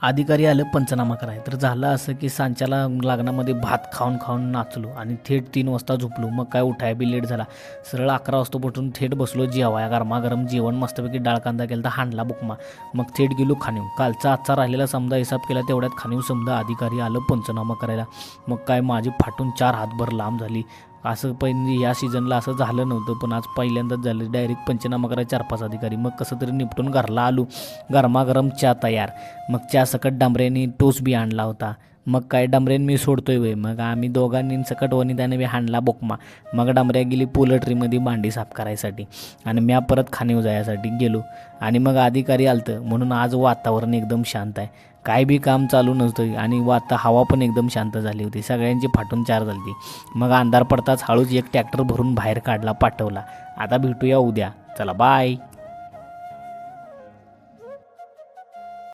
अधिकारी आलं पंचनामा कराय. तर झालं असं की सांच्याला लग्नामध्ये भात खाऊन खाऊन नाचलो आणि थेट 3 वाजता झोपलो. मग काय उठाय बी लेट झाला. सरळ 11 वाजता उठून थेट बसलो जेवाया. गरमागरम जेवण मस्तपैकी डाळ कांदा केला तर हांडला बुकमा. मग थेट गेलो खाणीव. कालचा आजचा राहिलेला समजा हिसाब केला तेवढ्यात खाणीव समजा अधिकारी आलं पंचनामा करायला. मग काय माझी फाटून 4 हातभर लांब झाली. असं पहिली या सीझनला असं झालं नव्हतं, पण आज पहिल्यांदाच झालं. डायरेक्ट पंचनामा करायला 4-5 अधिकारी. मग कसं तरी निपटून घरला आलो. गरमागरम चहा तयार. मग चहा सकट डांबऱ्यांनी टोस बी आणला होता. मग काय डांबऱ्यान मी सोडतोय वय. मग आम्ही दोघांनी सकट वनिताने बी हाणला बोकमा. मग डांबऱ्या गेली पोल्ट्रीमध्ये भांडी साफ करायसाठी आणि म्या परत खाणीव जायसाठी गेलो. आणि मग अधिकारी आलतं म्हणून आज वातावरण एकदम शांत आहे. काय बी काम चालू नव्हतं आणि हवा पण एकदम शांत झाली होती. सगळ्यांची फाटून 4 झाली होती. मग अंधार पडताच हळूच एक ट्रॅक्टर भरून बाहेर काढला पाठवला. आता भेटूया उद्या. चला बाय.